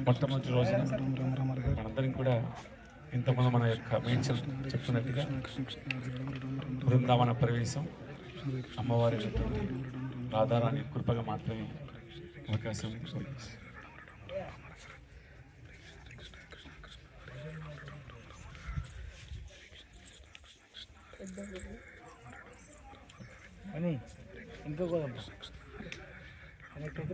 మొట్టమొదటి రోజున మనందరం కూడా ఇంతకుముందు మన యొక్క మేడ్చల్ చెప్తున్నట్టుగా బృందావన ప్రవేశం అమ్మవారి రాధారాణి కృపగా మాత్రమే అవకాశం అని ఇంకో కనెక్ట్ అయితే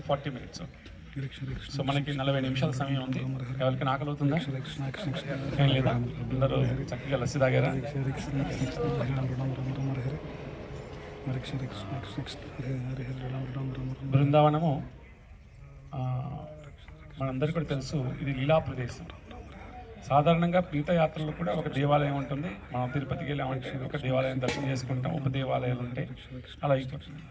ఫార్టీ మినిట్స్. సో మనకి 40 నిమిషాల సమయం ఉంది. ఎవరికి ఆకలి అవుతుందా? ఏం లేదా? అందరూ చక్కగా లస్సీ తాగారా? బృందావనము మనందరికీ కూడా తెలుసు, ఇది లీలా ప్రదేశం. సాధారణంగా తీర్థయాత్రలు కూడా ఒక దేవాలయం ఉంటుంది. మనం తిరుపతికి వెళ్ళామంటే ఒక దేవాలయం దర్శనం చేసుకుంటాం, ఉప దేవాలయాలు ఉంటాయి, అలా అయిపోతుంది.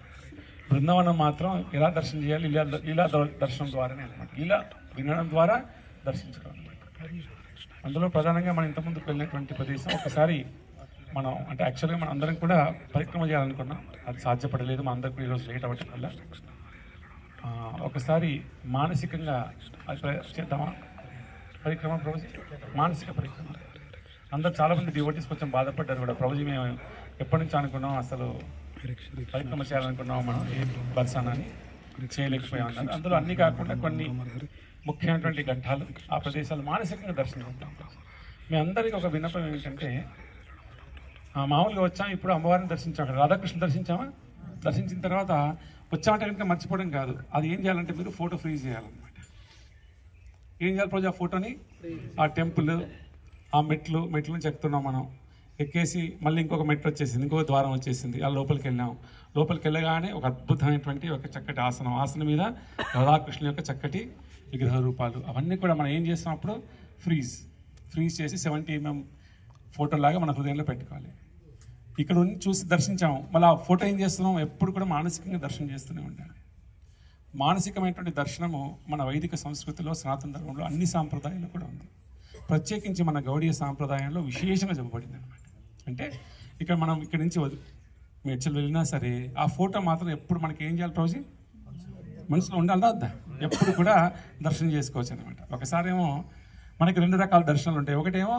బృందావనం మాత్రం ఎలా దర్శనం చేయాలి? లీలా దర్శనం ద్వారానే అనమాట. లీలా వినడం ద్వారా దర్శించడం అనమాట. అందులో ప్రధానంగా మనం ఇంతకుముందుకు వెళ్ళినటువంటి ప్రదేశం ఒకసారి మనం అంటే యాక్చువల్గా మనం అందరం కూడా పరిక్రమ చేయాలనుకున్నాం, అది సాధ్యపడలేదు. మన అందరికీ ఈరోజు లేట్ అవ్వటం వల్ల ఒకసారి మానసికంగా అది చేద్దామా పరిక్రమ ప్రభుజీ? మానసిక పరిక్రమ. అందరు చాలామంది డివోటీస్ కొంచెం బాధపడ్డారు కూడా, ప్రభుజీ మేము ఎప్పటి నుంచి అనుకున్నాం అసలు పరిక్రమ చేయాలనుకున్నాం, మనం ఏ బర్సానాన్ని చేయలేకపోయాం అన్నారు. అందులో అన్నీ కాకుండా కొన్ని ముఖ్యమైనటువంటి ఘట్టాలు ఆ ప్రదేశాలు మానసికంగా దర్శనం చేద్దాం. మీ అందరికీ ఒక విన్నపం ఏమిటంటే, మామూలుగా వచ్చాం, ఇప్పుడు అమ్మవారిని దర్శించాం, రాధాకృష్ణ దర్శించామా, దర్శించిన తర్వాత వచ్చామంటే కనుక మర్చిపోవడం కాదు, అది ఏం చేయాలంటే మీరు ఫోటో ఫ్రీజ్ చేయాలన్నమాట. ఏం చేయాలి రోజు? ఆ ఫోటోని ఆ టెంపుల్, ఆ మెట్లు నుంచి ఎక్కుతున్నాం మనం, ఎక్కేసి మళ్ళీ ఇంకొక మెట్లు వచ్చేసింది, ఇంకొక ద్వారం వచ్చేసింది, ఆ లోపలికి వెళ్ళాం. లోపలికి వెళ్ళగానే ఒక అద్భుతమైనటువంటి ఒక చక్కటి ఆసనం మీద రాధాకృష్ణ యొక్క చక్కటి విగ్రహ రూపాలు అవన్నీ కూడా మనం ఏం చేస్తాం అప్పుడు ఫ్రీజ్ చేసి 70 mm ఫోటోలాగా మన హృదయంలో పెట్టుకోవాలి. ఇక్కడ ఉండి చూసి దర్శించాము, మళ్ళీ ఆ ఫోటో ఏం చేస్తున్నాం? ఎప్పుడు కూడా మానసికంగా దర్శనం చేస్తూనే ఉండాలి. మానసికమైనటువంటి దర్శనము మన వైదిక సంస్కృతిలో, సనాతన ధర్మంలో అన్ని సాంప్రదాయాలు కూడా ఉంది. ప్రత్యేకించి మన గౌడీయ సాంప్రదాయంలో విశేషంగా చెప్పబడింది అనమాట. అంటే ఇక్కడ మనం ఇక్కడి నుంచి మేడ్చల్ వెళ్ళినా సరే ఆ ఫోటో మాత్రం ఎప్పుడు మనకి ఏం చేయాలి రోజు? మనసులో ఉండాలి వద్దా? ఎప్పుడు కూడా దర్శనం చేసుకోవచ్చు అనమాట. ఒకసారి ఏమో మనకి 2 రకాల దర్శనాలు ఉంటాయి. ఒకటేమో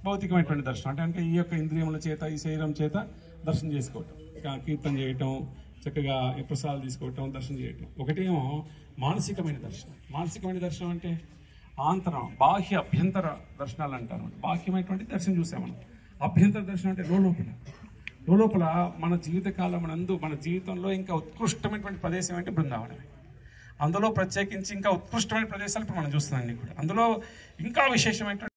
భౌతికమైనటువంటి దర్శనం, అంటే ఈ యొక్క ఇంద్రియముల చేత, ఈ శరీరం చేత దర్శనం చేసుకోవటం, కీర్తన చేయటం, చక్కగా ప్రసాదాలు తీసుకోవటం, దర్శనం చేయటం. ఒకటేమో మానసికమైన దర్శనం. మానసికమైన దర్శనం అంటే ఆంతరం, బాహ్య అభ్యంతర దర్శనాలు అంటారు. బాహ్యమైనటువంటి దర్శనం చూసామని. అభ్యంతర దర్శనం అంటే లోపల మన జీవితకాలం మన జీవితంలో ఇంకా ఉత్కృష్టమైనటువంటి ప్రదేశం అంటే బృందావనమే. అందులో ప్రత్యేకించి ఇంకా ఉత్కృష్టమైన ప్రదేశాలు ఇప్పుడు మనం చూస్తున్నాం. అందులో ఇంకా విశేషమైనటువంటి